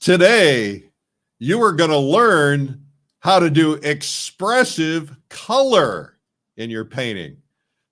Today, you are going to learn how to do expressive color in your painting.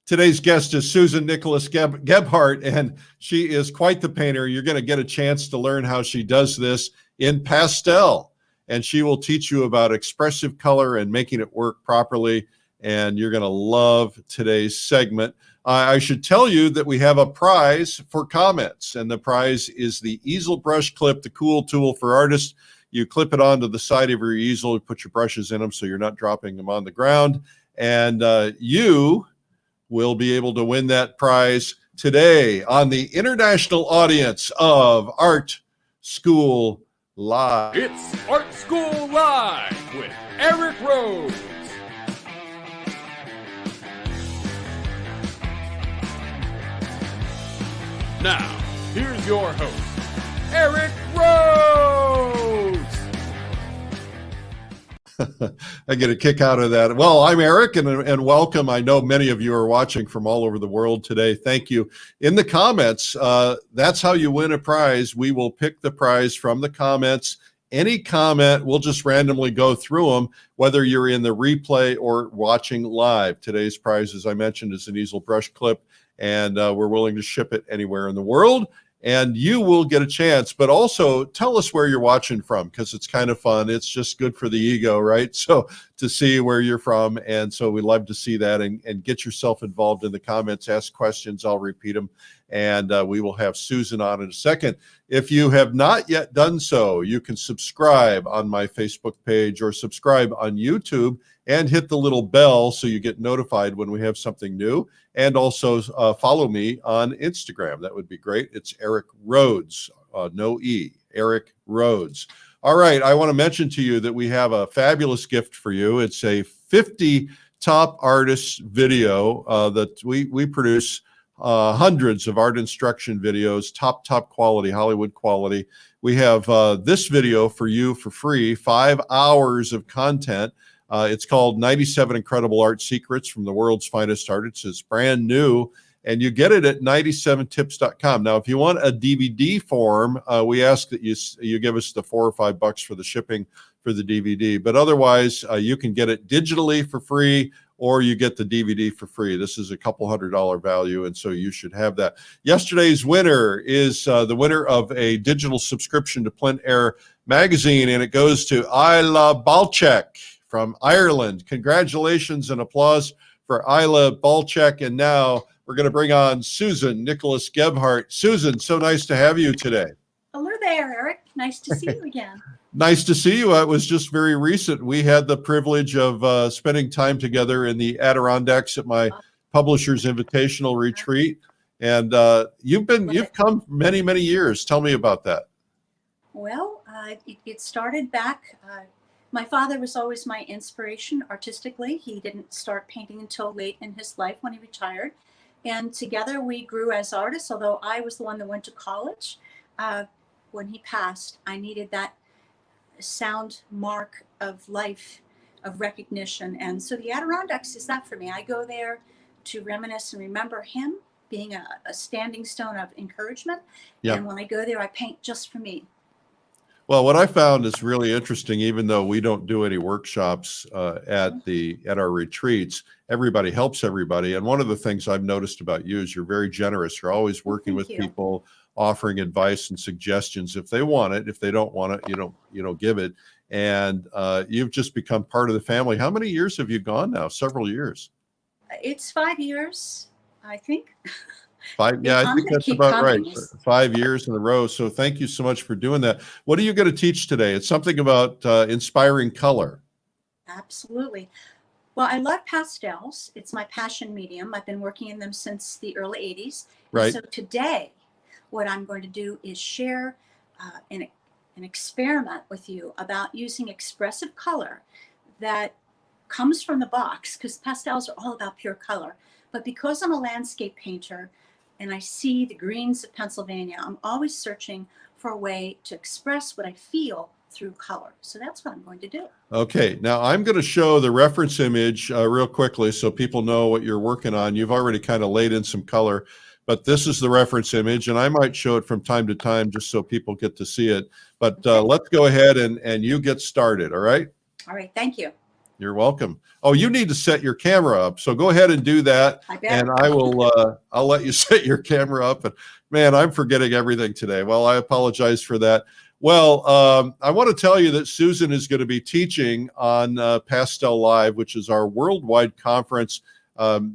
Today's guest is Susan Nicholas Gephart, and she is quite the painter. You're going to get a chance to learn how she does this in Pastel, and she will teach you about expressive color and making it work properly, and you're going to love today's segment. I should tell you that we have a prize for comments, and the prize is the easel brush clip, the cool tool for artists. You clip it onto the side of your easel, you put your brushes in them so you're not dropping them on the ground, and you will be able to win that prize today on the international audience of Art School Live. It's Art School Live with Eric Rhodes. Now, here's your host, Eric Rhodes. I get a kick out of that. Well, I'm Eric, and welcome. I know many of you are watching from all over the world today. Thank you. In the comments, that's how you win a prize. We will pick the prize from the comments. Any comment, we'll just randomly go through them, whether you're in the replay or watching live. Today's prize, as I mentioned, is an easel brush clip, and we're willing to ship it anywhere in the world. And you will get a chance, but also tell us where you're watching from, because it's kind of fun. It's just good for the ego, right? So to see where you're from. And so we love to see that, and get yourself involved in the comments, ask questions. I'll repeat them. And we will have Susan on in a second. If you have not yet done so, you can subscribe on my Facebook page or subscribe on YouTube and hit the little bell so you get notified when we have something new. And also follow me on Instagram. That would be great. It's Eric Rhodes, no E, Eric Rhodes. All right, I want to mention to you that we have a fabulous gift for you. It's a 50 top artists video that we produce. Hundreds of art instruction videos, top quality, Hollywood quality. We have this video for you for free, 5 hours of content. It's called 97 Incredible Art Secrets from the World's Finest Artists. It's brand new, and you get it at 97tips.com. Now, if you want a DVD form, we ask that you give us the $4 or $5 for the shipping for the DVD. But otherwise, you can get it digitally for free, or you get the DVD for free. This is a couple $100 value, and so you should have that. Yesterday's winner is the winner of a digital subscription to Plein Air magazine, and it goes to Isla Balchek from Ireland. Congratulations and applause for Isla Balchek. And now we're going to bring on Susan Nicholas Gephart. Susan, so nice to have you today. Hello there, Eric. Nice to see you again. Nice to see you. It was just very recent. We had the privilege of spending time together in the Adirondacks at my publisher's invitational retreat. And you've come many, many years. Tell me about that. Well, it started back. My father was always my inspiration artistically. He didn't start painting until late in his life when he retired. And together we grew as artists, although I was the one that went to college. When he passed, I needed that sound mark of life, of recognition. And so the Adirondacks is that for me. I go there to reminisce and remember him being a standing stone of encouragement. Yep. And when I go there, I paint just for me. Well, what I found is really interesting, even though we don't do any workshops at our retreats, everybody helps everybody. And one of the things I've noticed about you is you're very generous. You're always working with people, offering advice and suggestions if they want it. If they don't want it, you don't give it. And you've just become part of the family. How many years have you gone now? Several years. It's 5 years, I think. Five, yeah, I think that's about right. 5 years in a row. So thank you so much for doing that. What are you going to teach today? It's something about inspiring color. Absolutely. Well, I love pastels. It's my passion medium. I've been working in them since the early 80s. Right. So today, what I'm going to do is share an experiment with you about using expressive color that comes from the box, because pastels are all about pure color. But because I'm a landscape painter and I see the greens of Pennsylvania, I'm always searching for a way to express what I feel through color. So that's what I'm going to do. Okay, now I'm going to show the reference image real quickly so people know what you're working on. You've already kind of laid in some color, but this is the reference image, and I might show it from time to time just so people get to see it. But let's go ahead and you get started, all right? All right, thank you. You're welcome. Oh, you need to set your camera up, so go ahead and do that, and I will. I'll let you set your camera up. And man, I'm forgetting everything today. Well, I apologize for that. Well, I want to tell you that Susan is going to be teaching on Pastel Live, which is our worldwide conference.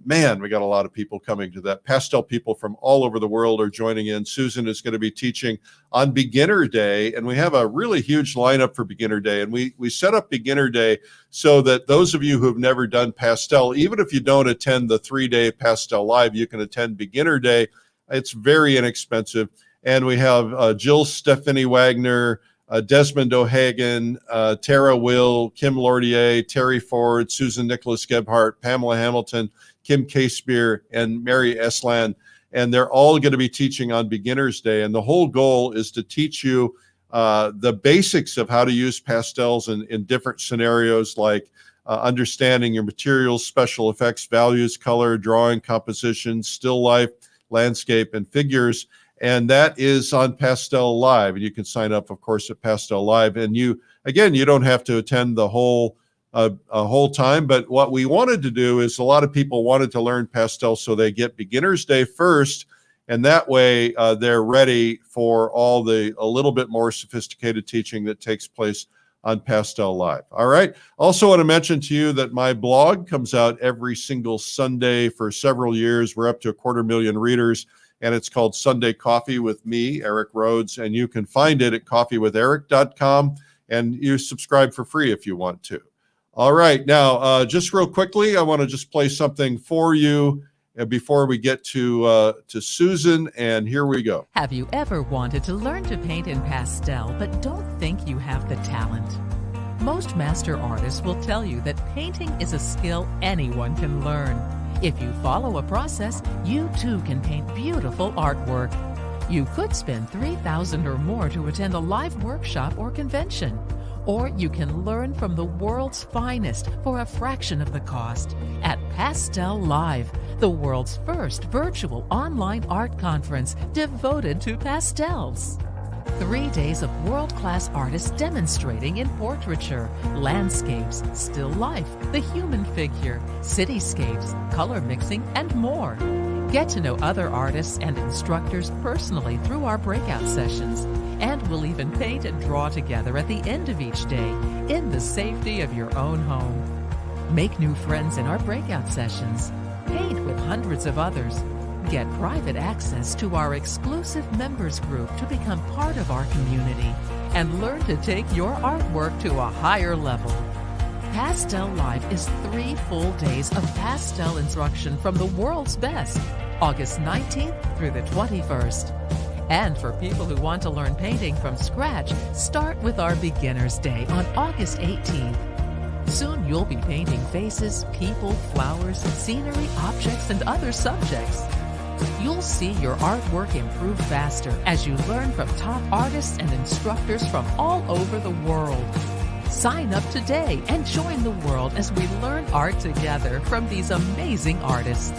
Man, we got a lot of people coming to that. Pastel people from all over the world are joining in. Susan is going to be teaching on Beginner Day, and we have a really huge lineup for Beginner Day. And we set up Beginner Day so that those of you who have never done Pastel, even if you don't attend the 3-day Pastel Live, you can attend Beginner Day. It's very inexpensive. And we have Jill Stephanie Wagner, Desmond O'Hagan, Tara Will, Kim Lordier, Terry Ford, Susan Nicholas Gephart, Pamela Hamilton, Kim K-Spear, and Mary Esland. And they're all going to be teaching on Beginner's Day. And the whole goal is to teach you the basics of how to use pastels in different scenarios, like understanding your materials, special effects, values, color, drawing, composition, still life, landscape, and figures. And that is on Pastel Live. And you can sign up, of course, at Pastel Live. And you don't have to attend the whole time. But what we wanted to do is a lot of people wanted to learn pastel, so they get Beginner's Day first. And that way they're ready for all a little bit more sophisticated teaching that takes place on Pastel Live. All right. Also want to mention to you that my blog comes out every single Sunday for several years. We're up to 250,000 readers. And it's called Sunday Coffee with me, Eric Rhodes, and you can find it at coffeewitheric.com, and you subscribe for free if you want to. All right, now, just real quickly, I want to just play something for you before we get to Susan, and here we go. Have you ever wanted to learn to paint in pastel but don't think you have the talent? Most master artists will tell you that painting is a skill anyone can learn. If you follow a process, you too can paint beautiful artwork. You could spend $3,000 or more to attend a live workshop or convention. Or you can learn from the world's finest for a fraction of the cost at Pastel Live, the world's first virtual online art conference devoted to pastels. 3 days of world-class artists demonstrating in portraiture, landscapes, still life, the human figure, cityscapes, color mixing, and more. Get to know other artists and instructors personally through our breakout sessions. And we'll even paint and draw together at the end of each day in the safety of your own home. Make new friends in our breakout sessions. Paint with hundreds of others. Get private access to our exclusive members group to become part of our community and learn to take your artwork to a higher level. Pastel Live is 3 full days of pastel instruction from the world's best, August 19th through the 21st. And for people who want to learn painting from scratch, start with our Beginner's Day on August 18th. Soon you'll be painting faces, people, flowers, scenery, objects, and other subjects. You'll see your artwork improve faster as you learn from top artists and instructors from all over the world. Sign up today and join the world as we learn art together from these amazing artists.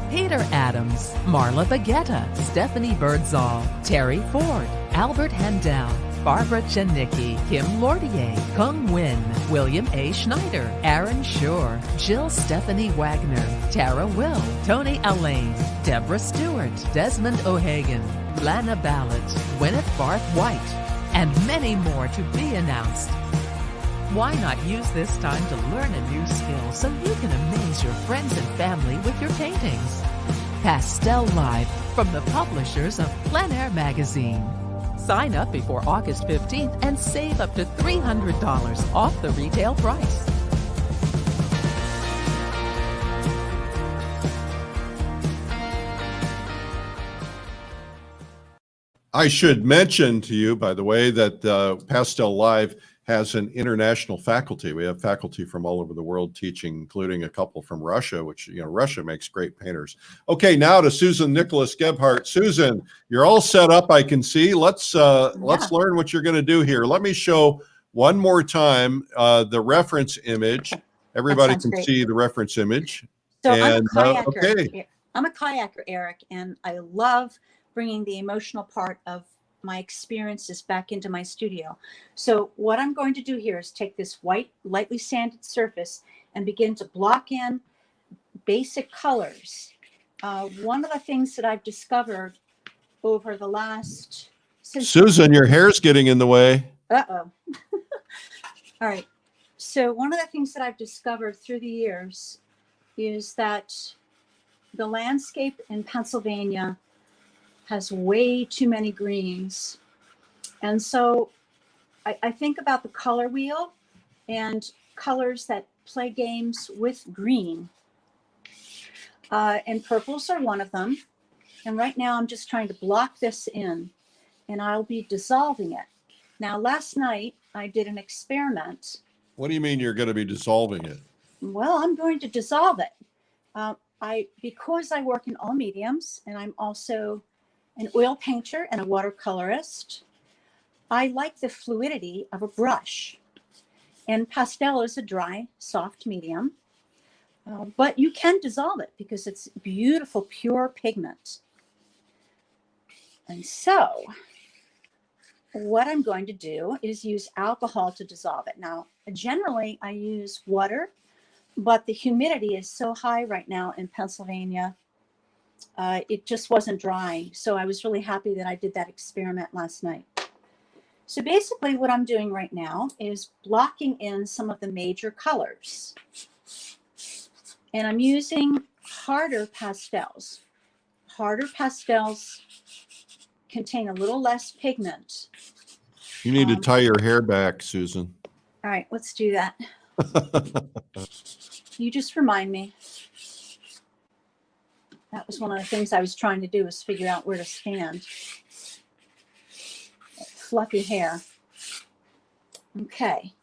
Peter Adams, Marla Baguetta, Stephanie Birdsall, Terry Ford, Albert Handel, Barbara Janicki, Kim Lordier, Kung Win, William A. Schneider, Aaron Schur, Jill Stephanie Wagner, Tara Will, Tony Allain, Deborah Stewart, Desmond O'Hagan, Lana Ballett, Gwyneth Barth White, and many more to be announced. Why not use this time to learn a new skill so you can amaze your friends and family with your paintings? Pastel Live from the publishers of Plein Air Magazine. Sign up before August 15th and save up to $300 off the retail price. I should mention to you, by the way, that Pastel Live has an international faculty. We have faculty from all over the world teaching, including a couple from Russia, which, you know, Russia makes great painters. Okay, now to Susan Nicholas Gephart. Susan, you're all set up, I can see. Let's learn what you're going to do here. Let me show one more time the reference image. Everybody can great. see the reference image. So And, I'm a kayaker. okay. I'm a kayaker, Eric, and I love bringing the emotional part of my experiences back into my studio. So what I'm going to do here is take this white, lightly sanded surface and begin to block in basic colors. One of the things that I've discovered over the last... Susan, your hair's getting in the way. Uh-oh. All right. So one of the things that I've discovered through the years is that the landscape in Pennsylvania has way too many greens. And so I think about the color wheel and colors that play games with green. And purples are one of them. And right now I'm just trying to block this in, and I'll be dissolving it. Now, last night I did an experiment. What do you mean you're going to be dissolving it? Well, I'm going to dissolve it. Because I work in all mediums, and I'm also an oil painter and a watercolorist, I like the fluidity of a brush. And pastel is a dry, soft medium, but you can dissolve it because it's beautiful, pure pigment. And so what I'm going to do is use alcohol to dissolve it. Now, generally I use water, but the humidity is so high right now in Pennsylvania, it just wasn't drying. So I was really happy that I did that experiment last night. So basically what I'm doing right now is blocking in some of the major colors. And I'm using harder pastels. Harder pastels contain a little less pigment. You need to tie your hair back, Susan. All right, let's do that. You just remind me. That was one of the things I was trying to do, is figure out where to stand. Fluffy hair. Okay.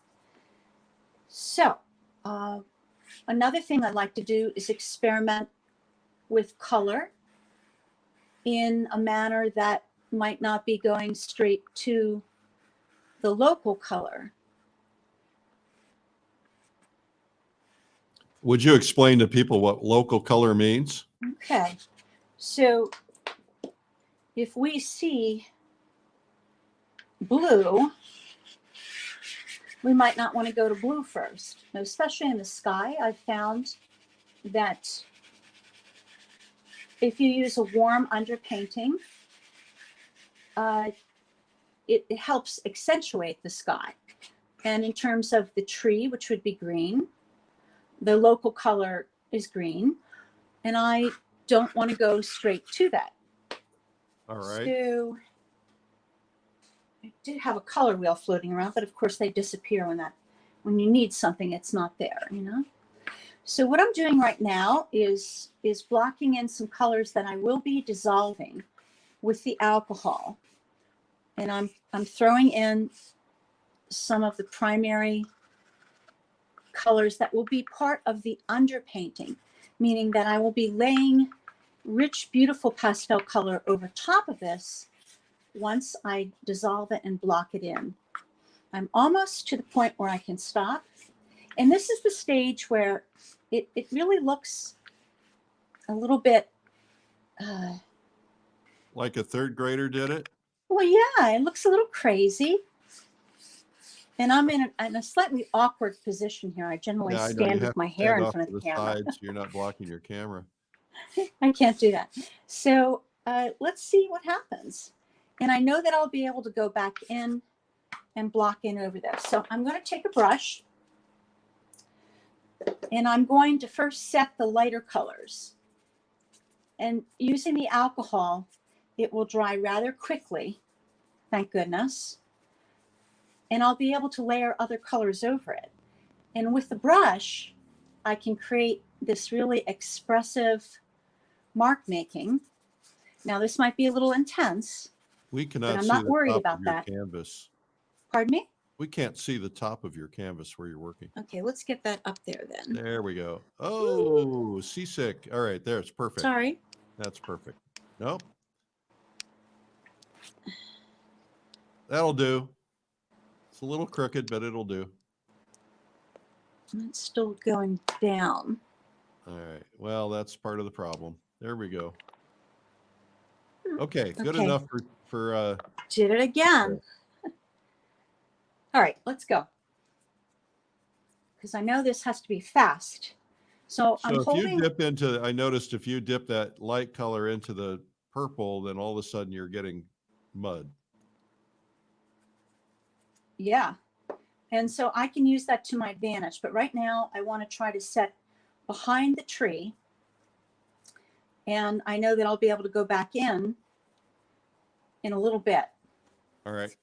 So another thing I like to do is experiment with color in a manner that might not be going straight to the local color. Would you explain to people what local color means? Okay, so if we see blue, we might not want to go to blue first. Now, especially in the sky, I've found that if you use a warm underpainting, it helps accentuate the sky. And in terms of the tree, which would be green, the local color is green, and I don't want to go straight to that. All right. So I did have a color wheel floating around, but of course they disappear when you need something, it's not there, you know? So what I'm doing right now is blocking in some colors that I will be dissolving with the alcohol. And I'm throwing in some of the primary colors that will be part of the underpainting, meaning that I will be laying rich, beautiful pastel color over top of this once I dissolve it and block it in. I'm almost to the point where I can stop. And this is the stage where it really looks a little bit... like a third grader did it? Well, yeah, it looks a little crazy. And I'm in a slightly awkward position here. I generally stand with my hair in front of the camera. Side so you're not blocking your camera. I can't do that. So let's see what happens. And I know that I'll be able to go back in and block in over this. So I'm going to take a brush, and I'm going to first set the lighter colors. And using the alcohol, it will dry rather quickly, thank goodness. And I'll be able to layer other colors over it. And with the brush, I can create this really expressive mark making. Now, this might be a little intense. We cannot I'm see not the worried top about of your that. canvas. Pardon me? We can't see the top of your canvas where you're working. Okay, let's get that up there then. There we go. Oh, seasick. All right, there, it's perfect. Sorry. That's perfect. Nope. That'll do. It's a little crooked, but it'll do. It's still going down. All right. Well, that's part of the problem. There we go. Okay, good Okay. enough for Did it again. All right, let's go. Because I know this has to be fast. So I'm if holding. you dip into, I noticed if you dip that light color into the purple, then all of a sudden you're getting mud. Yeah. And so I can use that to my advantage. But right now I want to try to set behind the tree. And I know that I'll be able to go back in a little bit. All right.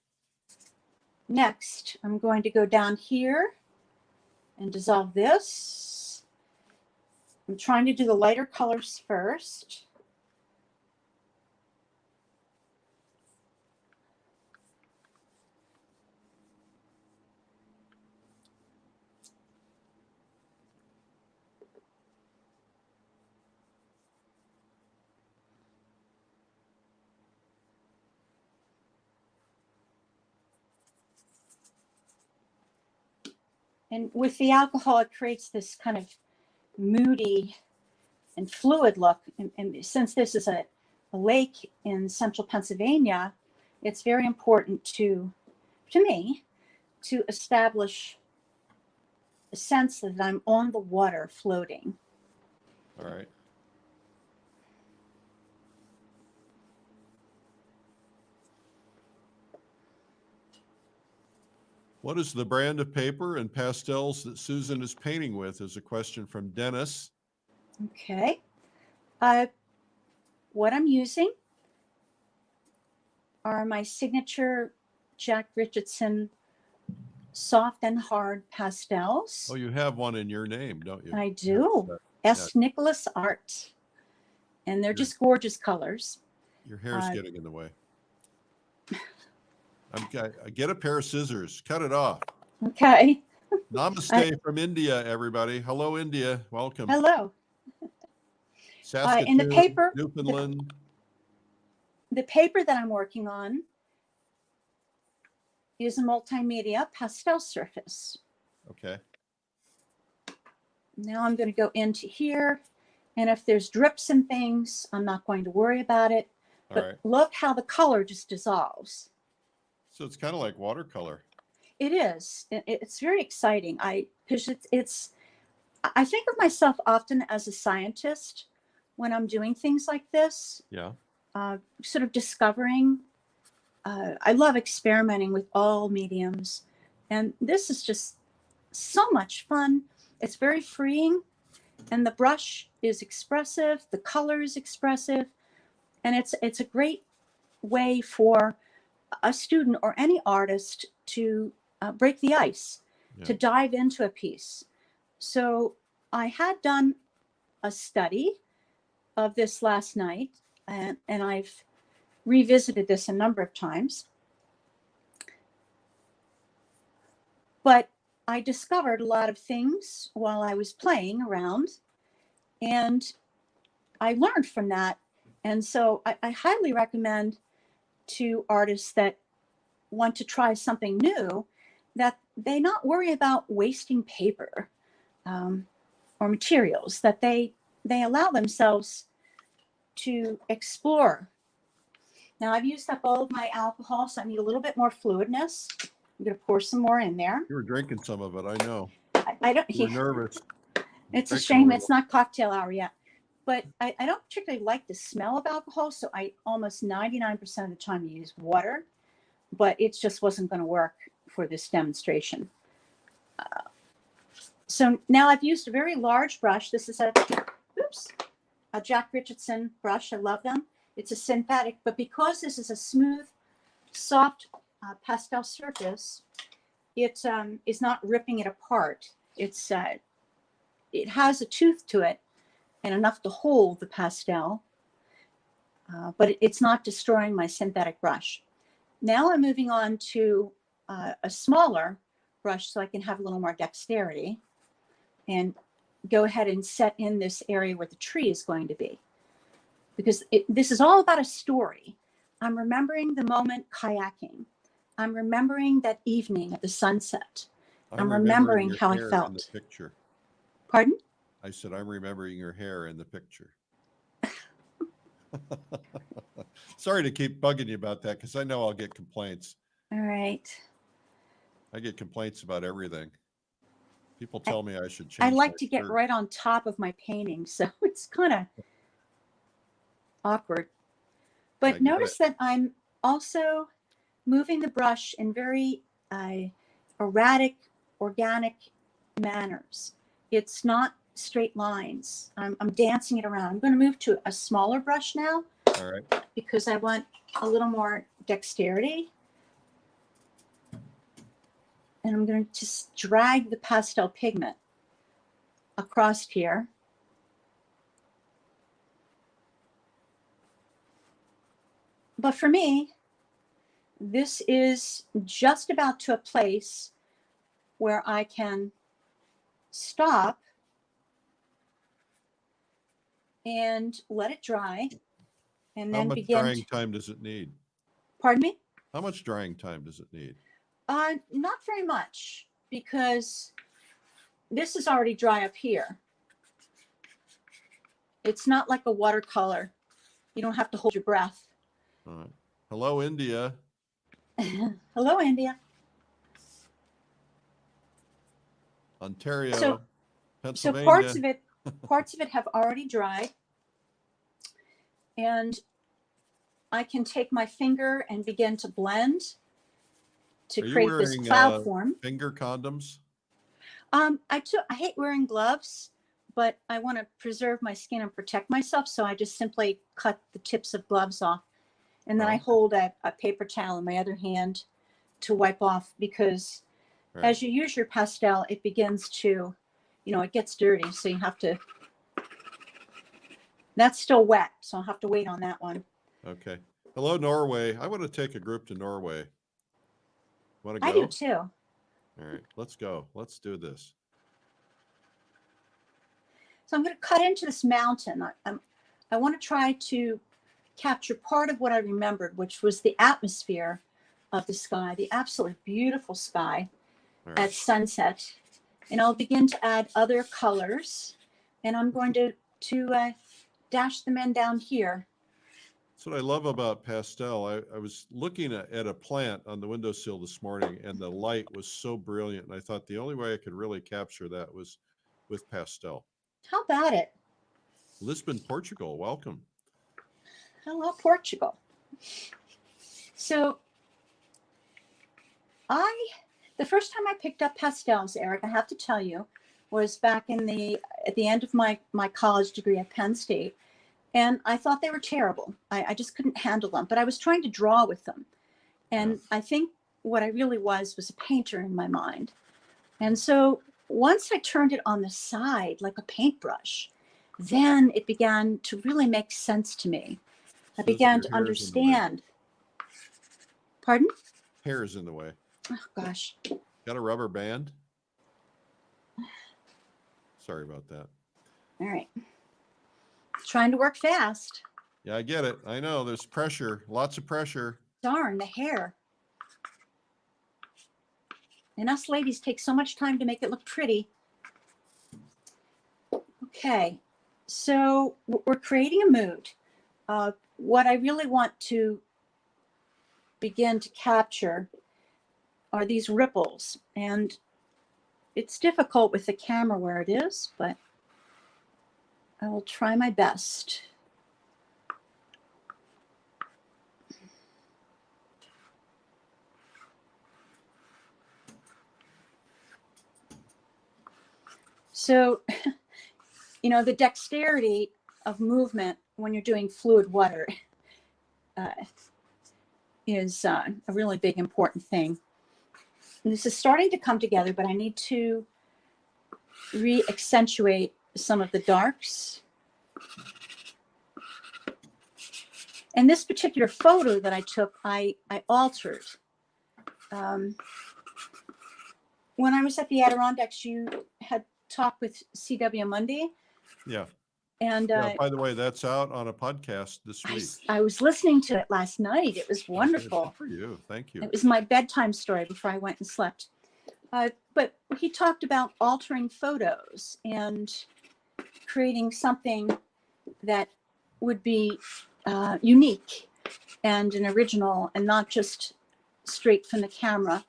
Next, I'm going to go down here and dissolve this. I'm trying to do the lighter colors first. And with the alcohol, it creates this kind of moody and fluid look. And since this is a lake in central Pennsylvania, it's very important to me to establish a sense that I'm on the water floating. All right. What is the brand of paper and pastels that Susan is painting with? Is a question from Dennis. Okay. What I'm using are my signature Jack Richardson soft and hard pastels. Oh, you have one in your name, don't you? I do. S. Nicholas Art. And they're just gorgeous colors. Your hair's getting in the way. Get a pair of scissors. Cut it off. Okay. Namaste from India, everybody. Hello, India. Welcome. Hello. Saskatoon, in the paper, Newfoundland. The paper that I'm working on is a multimedia pastel surface. Okay. Now I'm going to go into here, and if there's drips and things, I'm not going to worry about it. But look how the color just dissolves. So it's kind of like watercolor. It is. It's very exciting. Because I think of myself often as a scientist when I'm doing things like this. Yeah. Sort of discovering. I love experimenting with all mediums, and this is just so much fun. It's very freeing, and the brush is expressive. The color is expressive, and it's a great way for a student or any artist to break the ice, to dive into a piece. So I had done a study of this last night, and I've revisited this a number of times. But I discovered a lot of things while I was playing around, and I learned from that. And so I highly recommend to artists that want to try something new that they not worry about wasting paper or materials, that they allow themselves to explore. Now I've used up all of my alcohol, so I need a little bit more fluidness. I'm going to pour some more in there. You were drinking some of it, I know. I don't. You're nervous. It's a shame it's not cocktail hour yet. But I don't particularly like the smell of alcohol, so I almost 99% of the time use water, but it just wasn't going to work for this demonstration. So now I've used a very large brush. This is a Jack Richardson brush. I love them. It's a synthetic, but because this is a smooth, soft pastel surface, it is not ripping it apart. It has a tooth to it, and enough to hold the pastel, but it's not destroying my synthetic brush. Now I'm moving on to a smaller brush so I can have a little more dexterity and go ahead and set in this area where the tree is going to be. Because this is all about a story. I'm remembering the moment kayaking. I'm remembering that evening at the sunset. I'm remembering your how I hair in felt. the picture. Pardon? I said, I'm remembering your hair in the picture. Sorry to keep bugging you about that, because I know I'll get complaints. All right. I get complaints about everything. People tell me I should change I like my to get shirt. right on top of my painting, so it's kind of awkward. But notice that I'm also moving the brush in very erratic, organic manners. It's not straight lines. I'm dancing it around. I'm going to move to a smaller brush now. All right. Because I want a little more dexterity. And I'm going to just drag the pastel pigment across here. But for me, this is just about to a place where I can stop and let it dry and then begin. How much drying time does it need? Pardon me? How much drying time does it need? Not very much, because this is already dry up here. It's not like a watercolor. You don't have to hold your breath. All right. Hello, India. Hello, India. Ontario, So Pennsylvania. parts of it have already dried. And I can take my finger and begin to blend to create this cloud form. Finger condoms? I hate wearing gloves, but I want to preserve my skin and protect myself. So I just simply cut the tips of gloves off. And then I hold a paper towel in my other hand to wipe off, because as you use your pastel, it begins to, it gets dirty. So you have to, that's still wet. So I'll have to wait on that one. Okay. Hello, Norway. I want to take a group to Norway. Want to go? I do too. All right, let's go. Let's do this. So I'm going to cut into this mountain. I want to try to capture part of what I remembered, which was the atmosphere of the sky, the absolutely beautiful sky at sunset. And I'll begin to add other colors, and I'm going to dash them in down here. That's what I love about pastel. I was looking at a plant on the windowsill this morning, and the light was so brilliant. And I thought the only way I could really capture that was with pastel. How about it? Lisbon, Portugal. Welcome. Hello, Portugal. So the first time I picked up pastels, Eric, I have to tell you, was back at the end of my college degree at Penn State. And I thought they were terrible. I just couldn't handle them, but I was trying to draw with them. And I think what I really was a painter in my mind. And so once I turned it on the side like a paintbrush, then it began to really make sense to me. I began to understand. Pardon? Hair is in the way. Oh, gosh. Got a rubber band? Sorry about that. All right. Trying to work fast. Yeah, I get it. I know there's pressure, lots of pressure. Darn, the hair. And us ladies take so much time to make it look pretty. Okay, so we're creating a mood. What I really want to begin to capture are these ripples. And it's difficult with the camera where it is, but I will try my best. So, the dexterity of movement when you're doing fluid water is a really big, important thing. And this is starting to come together, but I need to re-accentuate some of the darks. And this particular photo that I took, I altered when I was at the Adirondacks, you had talked with C.W. Mundy. Yeah. And Yeah, by the way, that's out on a podcast this week. I was listening to it last night. It was wonderful. Good for you. Thank you. It was my bedtime story before I went and slept. But he talked about altering photos and creating something that would be unique and an original and not just straight from the camera.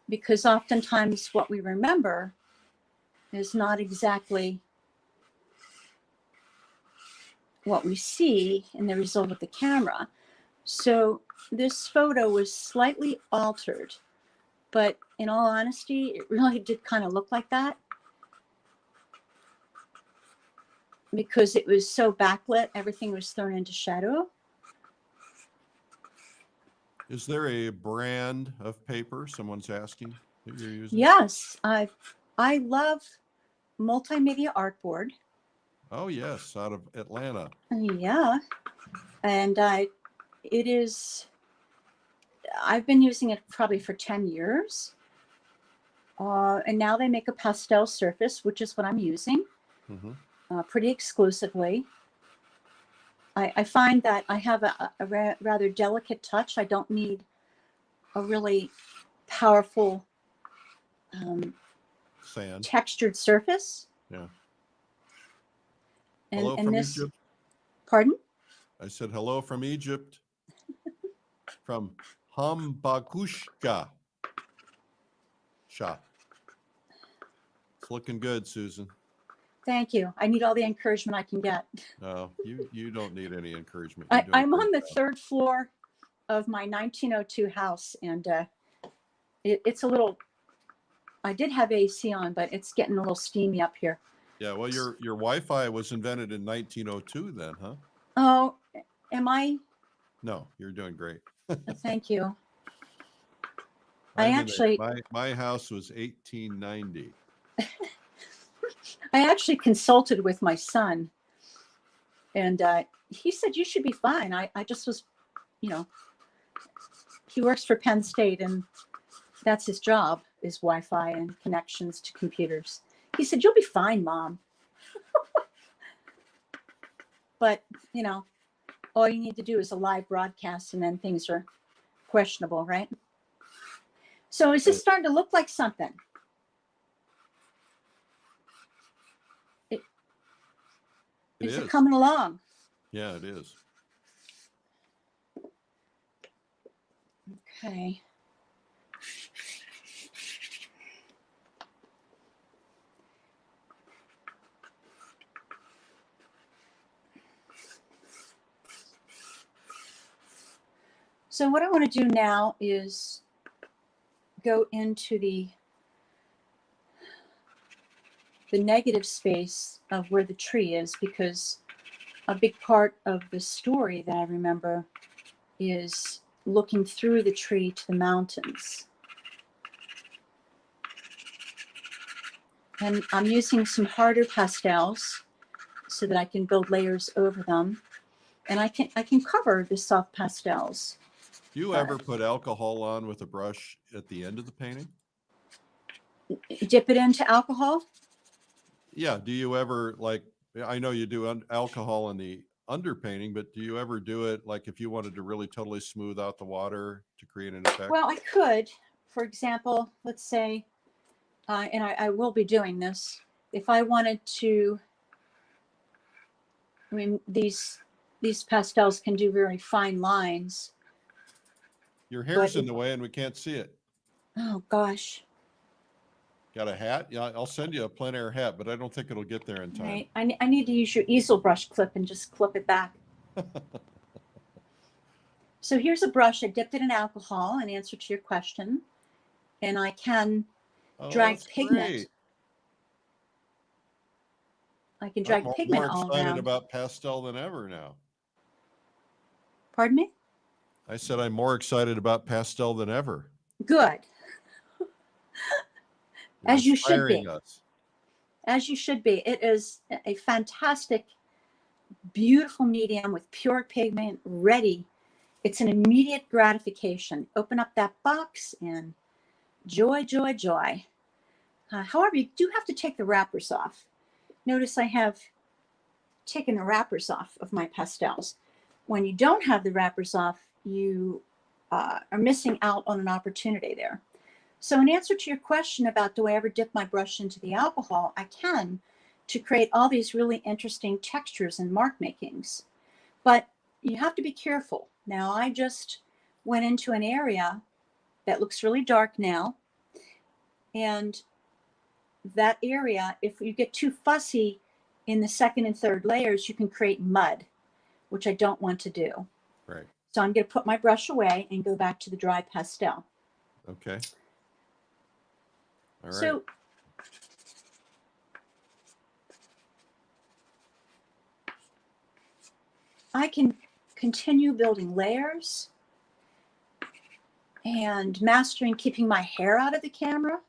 Because oftentimes what we remember is not exactly what we see in the result of the camera. So this photo was slightly altered, but in all honesty, it really did kind of look like that because it was so backlit, everything was thrown into shadow. Is there a brand of paper someone's asking that you're using? Yes, I love Multimedia Artboard. Oh yes, out of Atlanta. Yeah, and I've been using it probably for 10 years. And now they make a pastel surface, which is what I'm using pretty exclusively. I find that I have a rather delicate touch. I don't need a really powerful Sand. textured surface. Yeah. And, Hello and from this, Egypt. pardon? I said hello from Egypt. From Hambakushka shop. It's looking good, Susan. Thank you. I need all the encouragement I can get. No, you don't need any encouragement. I'm on the third floor of my 1902 house, and it's a little, I did have AC on, but it's getting a little steamy up here. Yeah, well, your Wi-Fi was invented in 1902 then, huh? Oh, am I? No, you're doing great. Thank you. My house was 1890. I actually consulted with my son, and he said, you should be fine. I just was, he works for Penn State, and that's his job, is Wi-Fi and connections to computers. He said, you'll be fine, Mom. But, all you need to do is a live broadcast, and then things are questionable, right? So is this starting to look like something? Is it coming along? Yeah, it is. Okay. So what I want to do now is go into the negative space of where the tree is, because a big part of the story that I remember is looking through the tree to the mountains. And I'm using some harder pastels so that I can build layers over them. And I can cover the soft pastels. Do you ever put alcohol on with a brush at the end of the painting? Dip it into alcohol? Yeah. Do you ever, like, I know you do alcohol in the underpainting, but do you ever do it like if you wanted to really totally smooth out the water to create an effect? Well, I could. For example, let's say, and I will be doing this, if I wanted to, I mean, these pastels can do very fine lines. Your hair's in the way and we can't see it. Oh, gosh. Got a hat? Yeah, I'll send you a plein air hat, but I don't think it'll get there in time. Right. I need to use your easel brush clip and just clip it back. So here's a brush. I dipped it in alcohol in answer to your question. And I can drag pigment. Great. I can drag pigment all I'm more excited around. about pastel than ever now. Pardon me? I said I'm more excited about pastel than ever. Good. As you should be. Inspiring us. As you should be. It is a fantastic, beautiful medium with pure pigment ready. It's an immediate gratification. Open up that box and joy, joy, joy. However, you do have to take the wrappers off. Notice I have taken the wrappers off of my pastels. When you don't have the wrappers off, you are missing out on an opportunity there. So in answer to your question about do I ever dip my brush into the alcohol, I can, to create all these really interesting textures and mark makings. But you have to be careful. Now I just went into an area that looks really dark now. And that area, if you get too fussy in the second and third layers, you can create mud, which I don't want to do. Right. So I'm going to put my brush away and go back to the dry pastel. Okay. All right. So I can continue building layers and mastering keeping my hair out of the camera.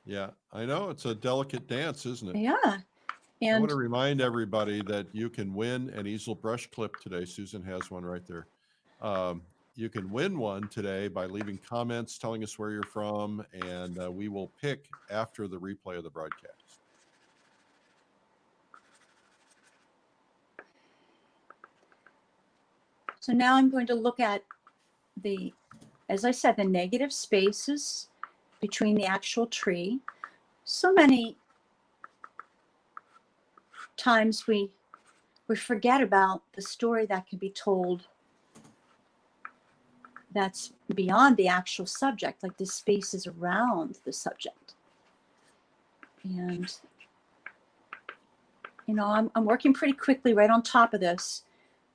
Yeah, I know it's a delicate dance, isn't it? Yeah. I And want to remind everybody that you can win an easel brush clip today. Susan has one right there. You can win one today by leaving comments, telling us where you're from, and we will pick after the replay of the broadcast. so now I'm going to look at the, as I said, the negative spaces between the actual tree. So many times we forget about the story that can be told that's beyond the actual subject, like the spaces around the subject. And, you know, I'm working pretty quickly right on top of this.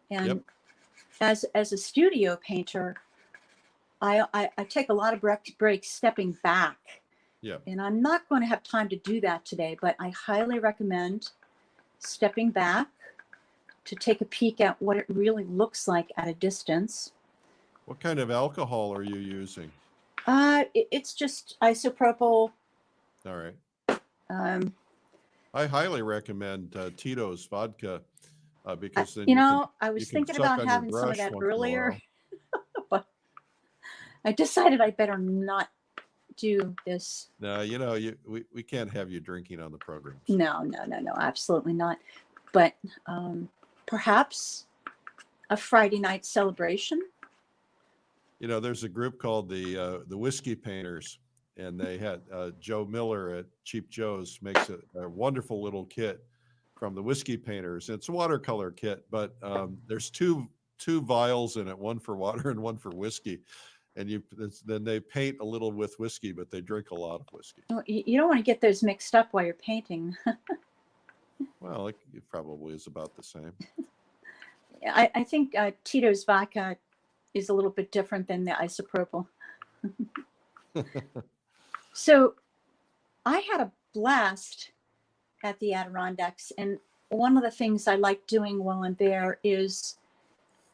And Yep. as a studio painter, I take a lot of breaks stepping back. Yeah. And I'm not going to have time to do that today, but I highly recommend stepping back to take a peek at what it really looks like at a distance. What kind of alcohol are you using? It's just isopropyl. All right. Um, I highly recommend Tito's vodka because then you know, I was you can thinking suck about on your having some of brush that once in a earlier, while. but I decided I better not do this. No, you know, we can't have you drinking on the programs. No, absolutely not. But perhaps a Friday night celebration. You know, there's a group called the Whiskey Painters, and they had Joe Miller at Cheap Joe's makes a wonderful little kit from the Whiskey Painters. It's a watercolor kit, but there's two vials in it, one for water and one for whiskey. And then they paint a little with whiskey, but they drink a lot of whiskey. Well, you don't want to get those mixed up while you're painting. Well, it probably is about the same. I think Tito's vodka is a little bit different than the isopropyl. So I had a blast at the Adirondacks. And one of the things I like doing while I'm there is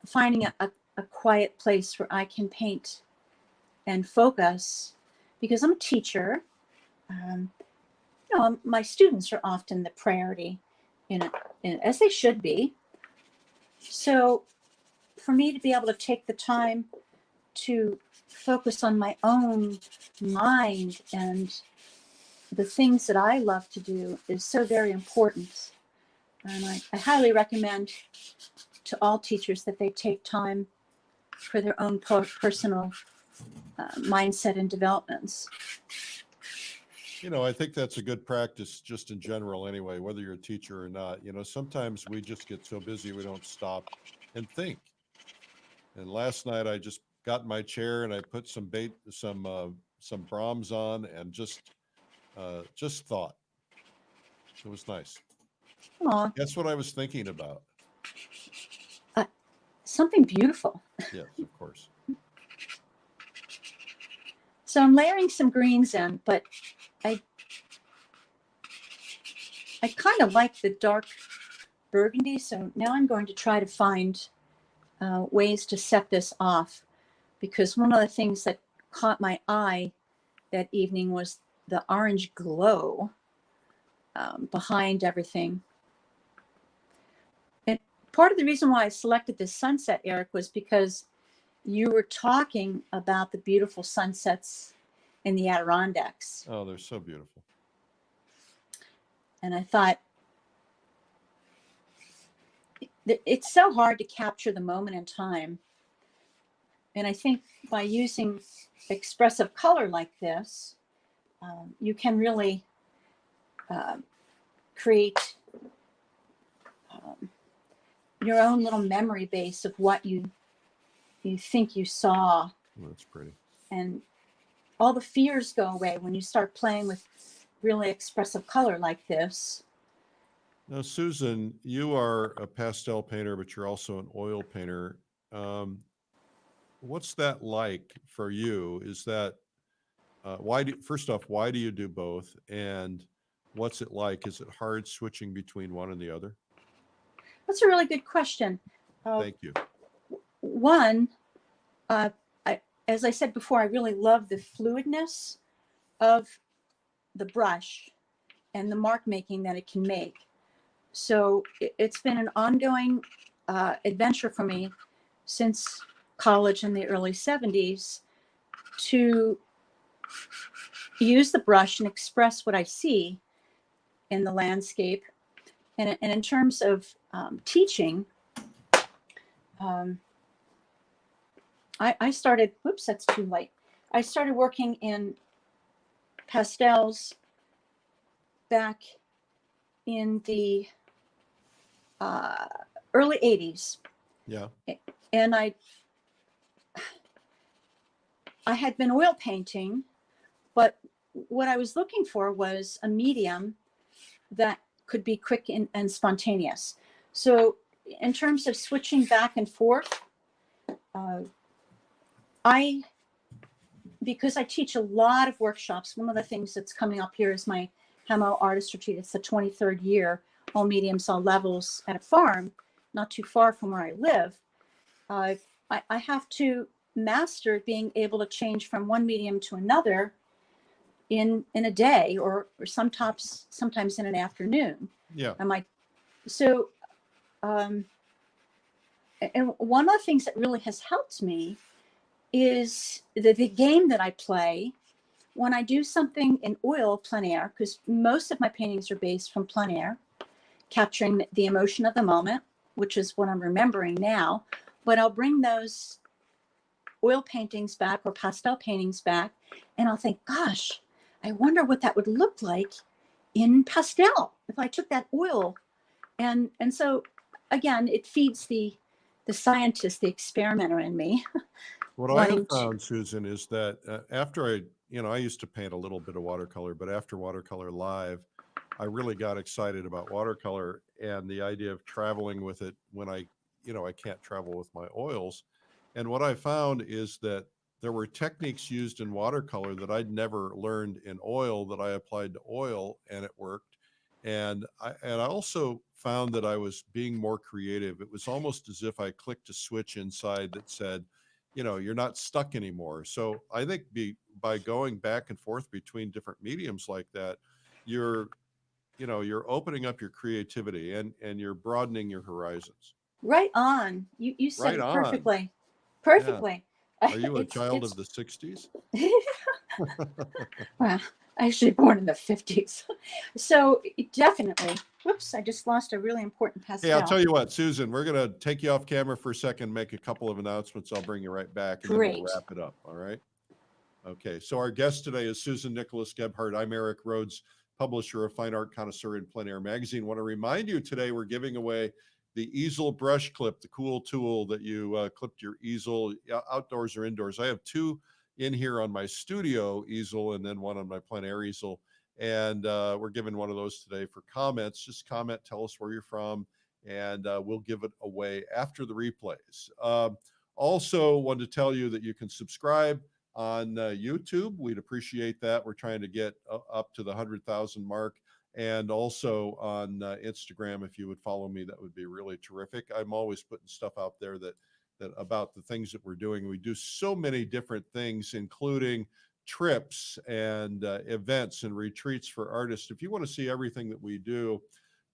finding a quiet place where I can paint and focus, because I'm a teacher. You know, my students are often the priority as they should be. So for me to be able to take the time to focus on my own mind and the things that I love to do is so very important. And I highly recommend to all teachers that they take time for their own personal mindset and developments. You know, I think that's a good practice just in general anyway, whether you're a teacher or not. You know, sometimes we just get so busy we don't stop and think. And last night I just got in my chair and I put some Brahms on and just thought. It was nice. Aw, That's what I was thinking about. something beautiful. Yes, of course. So I'm layering some greens in, but I kind of like the dark burgundy. So now I'm going to try to find ways to set this off, because one of the things that caught my eye that evening was the orange glow behind everything. And part of the reason why I selected this sunset, Eric, was because you were talking about the beautiful sunsets in the Adirondacks. Oh, they're so beautiful. And I thought, it's so hard to capture the moment in time. And I think by using expressive color like this, you can really create your own little memory base of what you think you saw. Oh, that's pretty. And all the fears go away when you start playing with really expressive color like this. Now, Susan, you are a pastel painter, but you're also an oil painter. What's that like for you? Is that first off, why do you do both? And what's it like? Is it hard switching between one and the other? That's a really good question. Thank you. One, as I said before, I really love the fluidness of the brush and the mark making that it can make. So it's been an ongoing adventure for me since college in the early 70s to use the brush and express what I see in the landscape. And in terms of teaching, I started, whoops, that's too late. I started working in pastels back in the early 80s. Yeah. And I had been oil painting, but what I was looking for was a medium that could be quick and spontaneous. So in terms of switching back and forth, because I teach a lot of workshops, one of the things that's coming up here is my Hemo Artist Retreat. It's the 23rd year, all mediums, all levels, at a farm not too far from where I live. I have to master being able to change from one medium to another in a day, or sometimes in an afternoon. Yeah. And one of the things that really has helped me is the game that I play when I do something in oil plein air, because most of my paintings are based from plein air, capturing the emotion of the moment, which is what I'm remembering now. But I'll bring those oil paintings back or pastel paintings back, and I'll think, gosh, I wonder what that would look like in pastel if I took that oil. And so again, it feeds the scientist, the experimenter in me. What I have found, Susan, is that after I used to paint a little bit of watercolor, but after Watercolor Live, I really got excited about watercolor and the idea of traveling with it when I can't travel with my oils. And what I found is that there were techniques used in watercolor that I'd never learned in oil that I applied to oil, and it worked. And I also found that I was being more creative. It was almost as if I clicked a switch inside that said, you're not stuck anymore. So I think by going back and forth between different mediums like that, you're opening up your creativity and you're broadening your horizons. Right on. You said Right it on. perfectly. Perfectly. Yeah. Are you a child of the 60s? Well, actually born in the 50s. So definitely. Whoops, I just lost a really important pastel. Hey, I'll tell you what, Susan, we're going to take you off camera for a second, make a couple of announcements. I'll bring you right back, and Great. then we'll wrap it up. All right. Okay. So our guest today is Susan Nicholas Gephart. I'm Eric Rhodes, publisher of Fine Art Connoisseur and Plein Air Magazine. Want to remind you today we're giving away the easel brush clip, the cool tool that you clipped your easel outdoors or indoors. I have two in here on my studio easel and then one on my plein air easel. And we're giving one of those today for comments. Just comment, tell us where you're from, and we'll give it away after the replays. Also wanted to tell you that you can subscribe on YouTube. We'd appreciate that. We're trying to get up to the 100,000 mark. And also on Instagram, if you would follow me, that would be really terrific. I'm always putting stuff out there that about the things that we're doing. We do so many different things, including trips and events and retreats for artists. If you want to see everything that we do,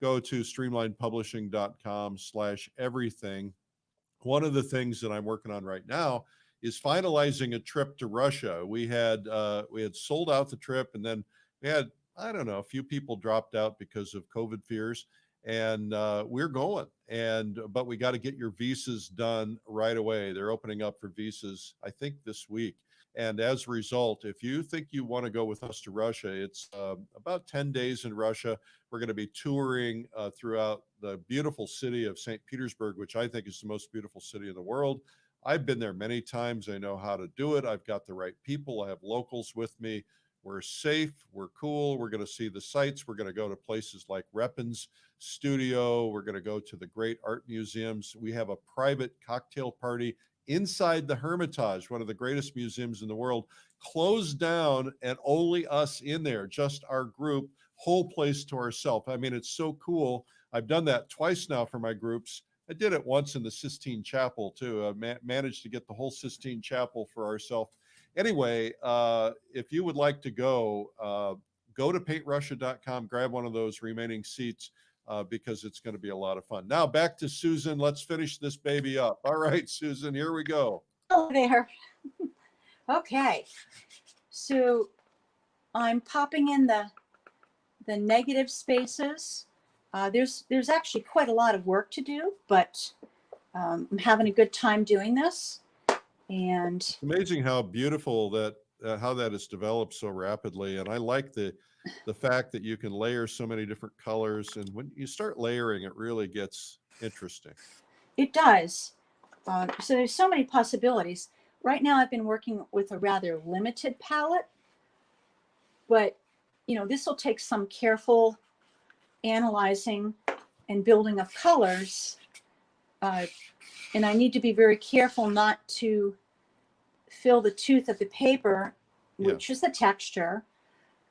go to streamlinepublishing.com/everything. One of the things that I'm working on right now is finalizing a trip to Russia. We had sold out the trip, and then we had, I don't know, a few people dropped out because of COVID fears, and we're going. But we got to get your visas done right away. They're opening up for visas, I think, this week. And as a result, if you think you want to go with us to Russia, it's about 10 days in Russia. We're going to be touring throughout the beautiful city of St. Petersburg, which I think is the most beautiful city in the world. I've been there many times. I know how to do it. I've got the right people. I have locals with me. We're safe. We're cool. We're going to see the sights. We're going to go to places like Repin's studio. We're going to go to the great art museums. We have a private cocktail party inside the Hermitage, one of the greatest museums in the world, closed down and only us in there, just our group, whole place to ourselves. I mean, it's so cool. I've done that twice now for my groups. I did it once in the Sistine Chapel too. I managed to get the whole Sistine Chapel for ourselves. Anyway, if you would like to go to paintrussia.com, grab one of those remaining seats because it's going to be a lot of fun. Now back to Susan. Let's finish this baby up. All right, Susan, here we go. Hello there. Okay, so I'm popping in the negative spaces. There's actually quite a lot of work to do, but I'm having a good time doing this. And it's amazing how beautiful that how that has developed so rapidly. And I like the fact that you can layer so many different colors. And when you start layering, it really gets interesting. it does. So there's so many possibilities. Right now, I've been working with a rather limited palette, but this will take some careful analyzing and building of colors. And I need to be very careful not to fill the tooth of the paper, which is the texture.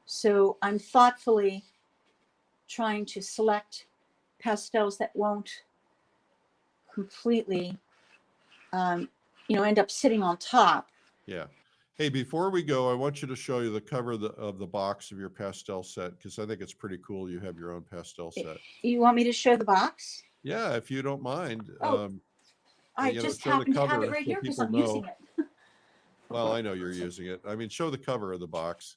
So I'm thoughtfully trying to select pastels that won't completely, end up sitting on top. Yeah. Hey, before we go, I want you to show you the cover of the box of your pastel set, because I think it's pretty cool. You have your own pastel set. You want me to show the box? Yeah, if you don't mind. I just happen to have it right here because I'm using it. Well, I know you're using it. I mean, show the cover of the box.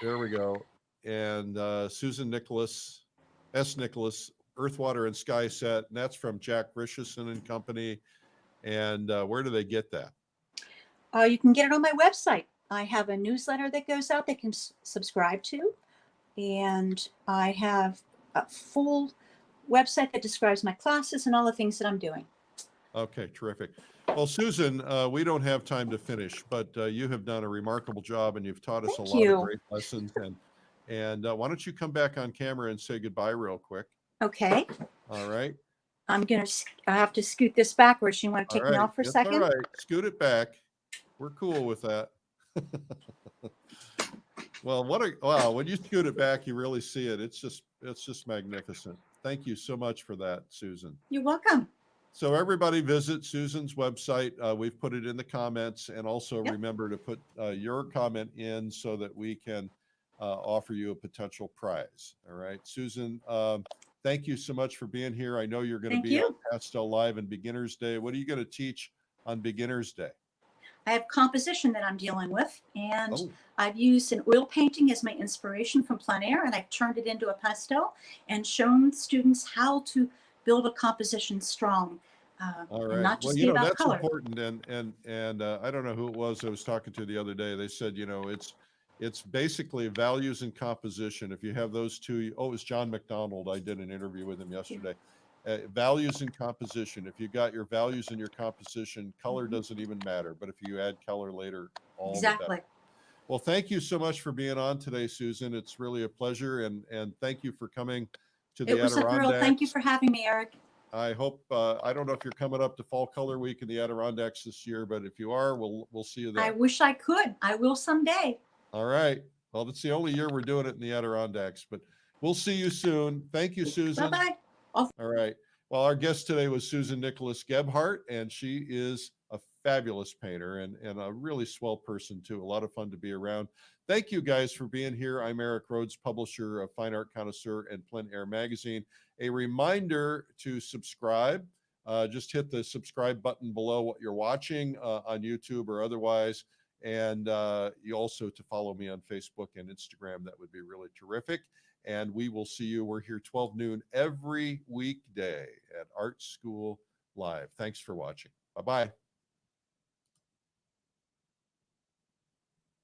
There we go. And Susan Nicholas, Nicholas, Earth, Water, and Sky set. And that's from Jack Richardson and Company. And where do they get that? You can get it on my website. I have a newsletter that goes out they can subscribe to. And I have a full website that describes my classes and all the things that I'm doing. Okay, terrific. Well, Susan, we don't have time to finish, but you have done a remarkable job, and you've taught us a lot of great lessons. And why don't you come back on camera and say goodbye real quick? Okay. All right. I have to scoot this backwards. You want to take me off for a second? All right. Scoot it back. We're cool with that. Well, when you scoot it back, you really see it. It's just magnificent. Thank you so much for that, Susan. You're welcome. So everybody visit Susan's website. We've put it in the comments, and also remember to put your comment in so that we can offer you a potential prize. All right, Susan, thank you so much for being here. I know you're going to be on Pastel Live and Beginners Day. What are you going to teach on Beginners Day? I have composition that I'm dealing with, and I've used an oil painting as my inspiration from plein air, and I've turned it into a pastel and shown students how to build a composition strong. All right. And not just be about that's color. important. And I don't know who it was I was talking to the other day. They said, it's basically values and composition. If you have those two, it was John McDonald. I did an interview with him yesterday. Values and composition. If you got your values and your composition, color doesn't even matter. But if you add color later, all the better. Well, thank you so much for being on today, Susan. It's really a pleasure. And thank you for coming to the Adirondacks. It was a thrill. Thank you for having me, Eric. I hope, I don't know if you're coming up to Fall Color Week in the Adirondacks this year, but if you are, we'll see you there. I wish I could. I will someday. All right. Well, that's the only year we're doing it in the Adirondacks, but we'll see you soon. Thank you, Susan. Bye-bye. All right. Well, our guest today was Susan Nicholas Gephart, and she is a fabulous painter and a really swell person too. A lot of fun to be around. Thank you guys for being here. I'm Eric Rhodes, publisher of Fine Art Connoisseur and Plein Air Magazine. A reminder to subscribe just hit the subscribe button below what you're watching on YouTube or otherwise. And you also to follow me on Facebook and Instagram. That would be really terrific. And we will see you. We're here 12 noon every weekday at Art School Live. Thanks for watching. Bye-bye.